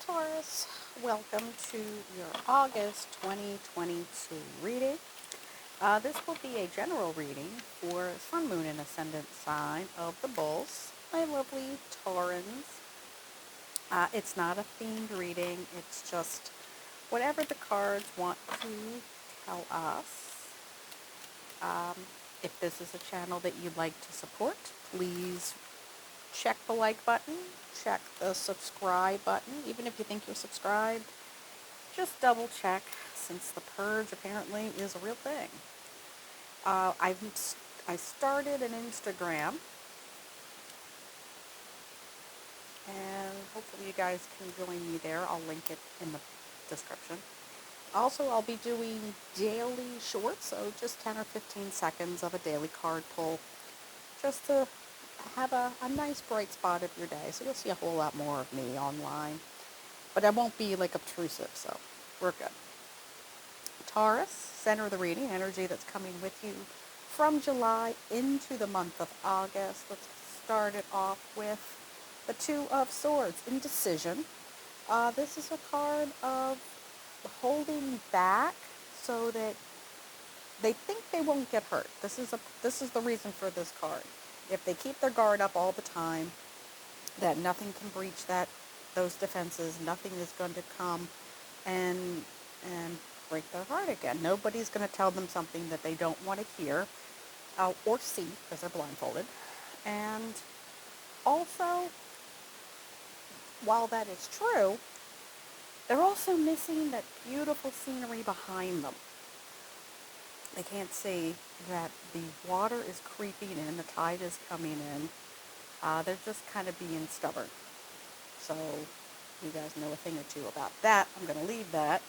Taurus, welcome to your August 2022 reading. This will be a general reading for Sun, Moon, and Ascendant sign of the Bulls, my lovely Taurans. It's not a themed reading, it's just whatever the cards want to tell us. Um, if this is a channel that you'd like to support, please check the like button, check the subscribe button. Even if you think you're subscribed, just double check, since the purge apparently is a real thing. I started an Instagram, and hopefully you guys can join me there. I'll link it in the description. Also, I'll be doing daily shorts, so just 10 or 15 seconds of a daily card pull, just to have a nice bright spot of your day. So you'll see a whole lot more of me online. But I won't be like obtrusive, so we're good. Taurus, center of the reading, energy that's coming with you from July into the month of August. Let's start it off with the Two of Swords, indecision. This is a card of holding back so that they think they won't get hurt. This is the reason for this card. If they keep their guard up all the time, that nothing can breach those defenses, nothing is going to come and break their heart again. Nobody's going to tell them something that they don't want to hear or see because they're blindfolded. And also, while that is true, they're also missing that beautiful scenery behind them. They can't see that the water is creeping in, the tide is coming in. They're just kind of being stubborn. So you guys know a thing or two about that. I'm going to leave that.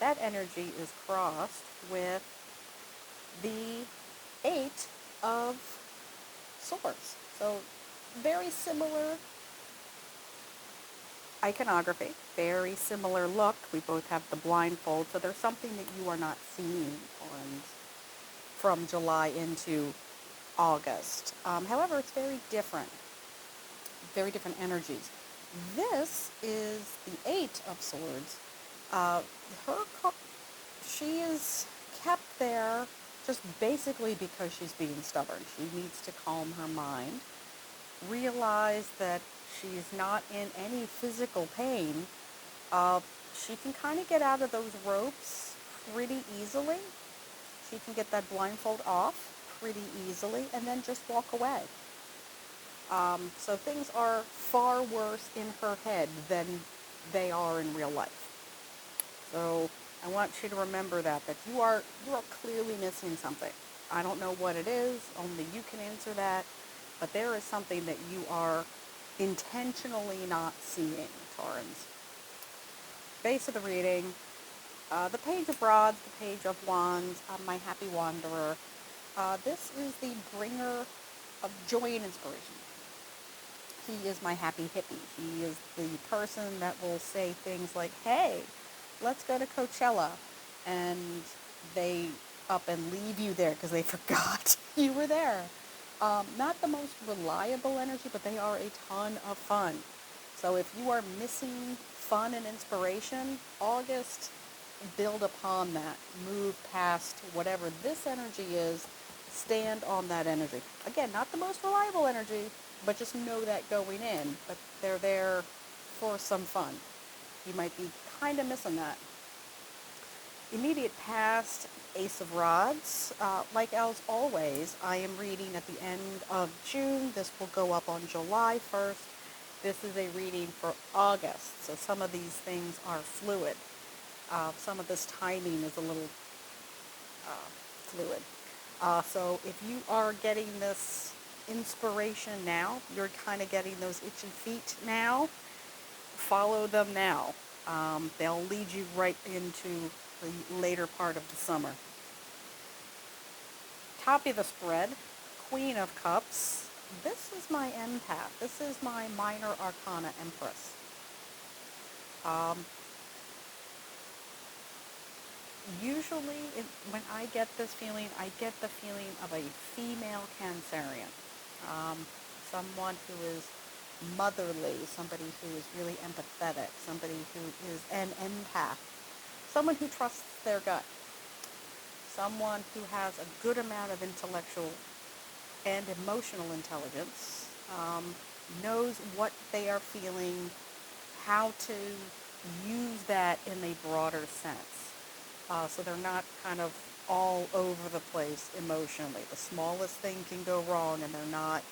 That energy is crossed with the Eight of Swords. So very similar iconography, very similar look. We both have the blindfold, so there's something that you are not seeing from July into August. However, it's very different energies. This is the Eight of Swords. She is kept there just basically because she's being stubborn. She needs to calm her mind, realize that she's not in any physical pain. She can kind of get out of those ropes pretty easily. She can get that blindfold off pretty easily and then just walk away. So things are far worse in her head than they are in real life. So I want you to remember that you are clearly missing something. I don't know what it is, only you can answer that, but there is something that you are intentionally not seeing, Taurans. Base of the reading, the Page of Rods, the Page of Wands, my Happy Wanderer. This is the bringer of joy and inspiration. He is my happy hippie. He is the person that will say things like, hey, let's go to Coachella, and they up and leave you there because they forgot you were there. Not the most reliable energy, but they are a ton of fun. So if you are missing fun and inspiration, August, build upon that. Move past whatever this energy is. Stand on that energy. Again, not the most reliable energy, but just know that going in. But they're there for some fun. You might be kind of missing that. Immediate past, Ace of Rods. Like as always, I am reading at the end of June. This will go up on July 1st. This is a reading for August, so some of these things are fluid. Some of this timing is a little fluid. So if you are getting this inspiration now, you're kind of getting those itchy feet now, follow them now. They'll lead you right into the later part of the summer. Top of the spread, Queen of Cups. This is my empath. This is my minor arcana empress. Usually, when I get this feeling, I get the feeling of a female Cancerian. Someone who is motherly, somebody who is really empathetic, somebody who is an empath, someone who trusts their gut, someone who has a good amount of intellectual and emotional intelligence, knows what they are feeling, how to use that in a broader sense. So they're not kind of all over the place emotionally. The smallest thing can go wrong and they're not,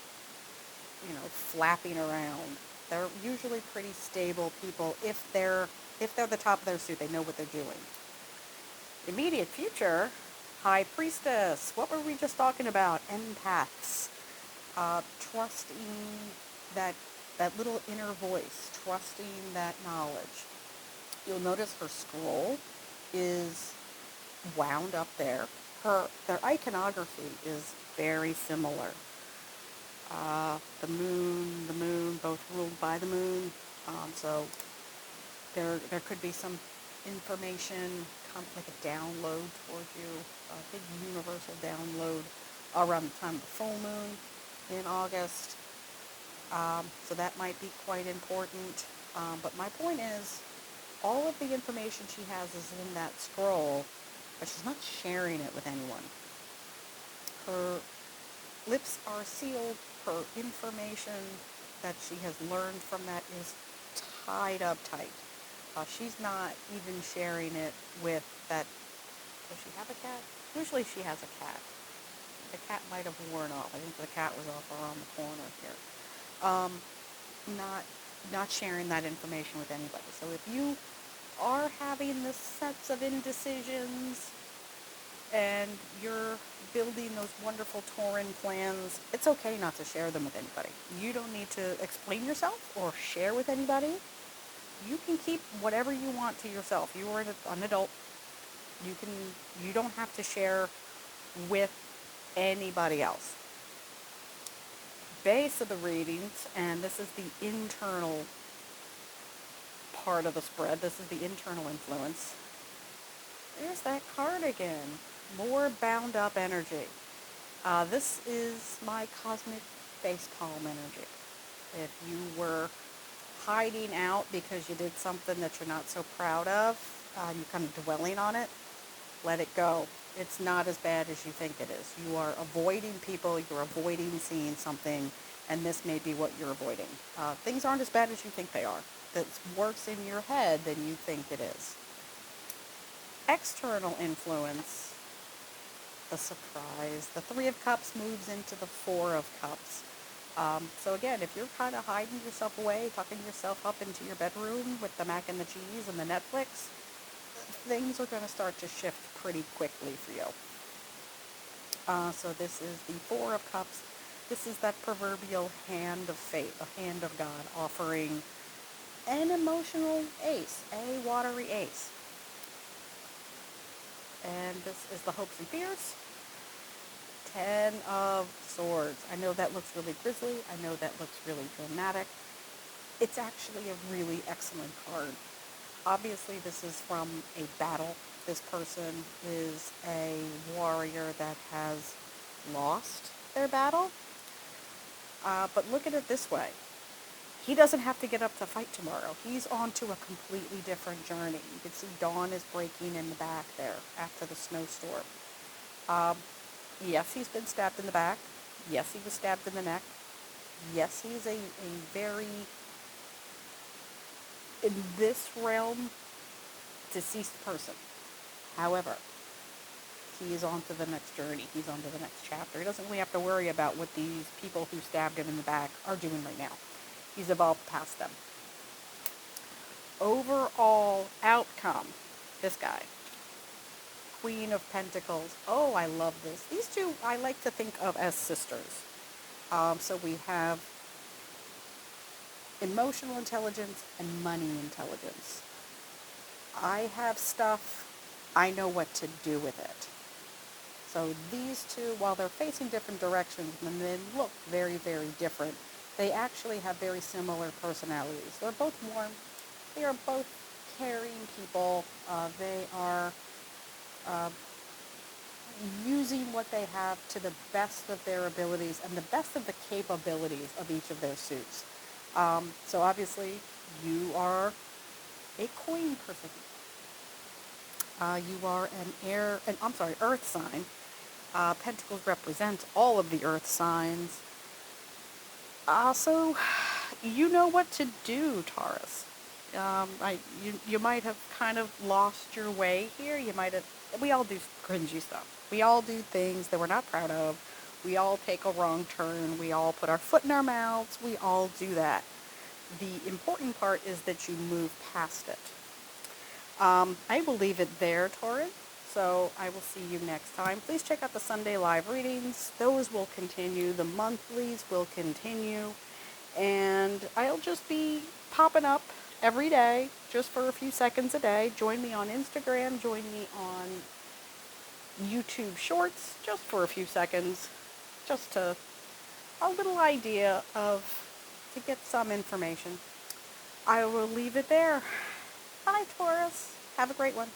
flapping around. They're usually pretty stable people if they're the top of their suit. They know what they're doing. Immediate future, High Priestess. What were we just talking about? Empaths. Trusting that that little inner voice, trusting that knowledge. You'll notice her scroll is wound up there. Their iconography is very similar. The moon, both ruled by the moon. So there could be some information, like a download towards you, a big universal download around the time of the full moon in August. So that might be quite important. But my point is, all of the information she has is in that scroll, but she's not sharing it with anyone. Her lips are sealed. Her information that she has learned from that is tied up tight. She's not even sharing it with that. Does she have a cat? Usually she has a cat. The cat might have worn off. I think the cat was off around the corner here. Not sharing that information with anybody. So if you are having the sense of indecisions and you're building those wonderful Tauran plans, it's okay not to share them with anybody. You don't need to explain yourself or share with anybody. You can keep whatever you want to yourself. You are an adult. You don't have to share with anybody else. Base of the readings, and this is the internal part of the spread. This is the internal influence. There's that card again. More bound up energy. This is my cosmic facepalm energy. If you were hiding out because you did something that you're not so proud of, you're kind of dwelling on it, let it go. It's not as bad as you think it is. You are avoiding people, you're avoiding seeing something, and this may be what you're avoiding. Things aren't as bad as you think they are. That's worse in your head than you think it is. External influence, the surprise. The Three of Cups moves into the Four of Cups. So again, if you're kind of hiding yourself away, tucking yourself up into your bedroom with the mac and the cheese and the Netflix, things are going to start to shift pretty quickly for you. So this is the Four of Cups. This is that proverbial hand of fate, a hand of God, offering an emotional ace, a watery ace. And this is the hopes and fears. 10 of Swords. I know that looks really grisly. I know that looks really dramatic. It's actually a really excellent card. Obviously, this is from a battle. This person is a warrior that has lost their battle. But look at it this way. He doesn't have to get up to fight tomorrow. He's on to a completely different journey. You can see dawn is breaking in the back there after the snowstorm. Yes, he's been stabbed in the back. Yes, he was stabbed in the neck. Yes, he's a very, in this realm, deceased person. However, he is on to the next journey. He's on to the next chapter. He doesn't really have to worry about what these people who stabbed him in the back are doing right now. He's evolved past them. Overall outcome, this guy. Queen of Pentacles. Oh, I love this. These two I like to think of as sisters. So we have emotional intelligence and money intelligence. I have stuff, I know what to do with it. So these two, while they're facing different directions and they look very, very different, they actually have very similar personalities. They're both warm. They are both caring people. They are using what they have to the best of their abilities and the best of the capabilities of each of their suits. So obviously, you are a coin person. You are I'm sorry, earth sign. Pentacles represent all of the earth signs. So you know what to do, Taurus. You might have kind of lost your way here. We all do cringy stuff. We all do things that we're not proud of. We all take a wrong turn. We all put our foot in our mouths. We all do that. The important part is that you move past it. I will leave it there, Taurus. So I will see you next time. Please check out the Sunday live readings. Those will continue. The monthlies will continue. And I'll just be popping up every day, just for a few seconds a day. Join me on Instagram. Join me on YouTube Shorts, just for a few seconds. Just a little idea to get some information. I will leave it there. Bye, Taurus. Have a great one.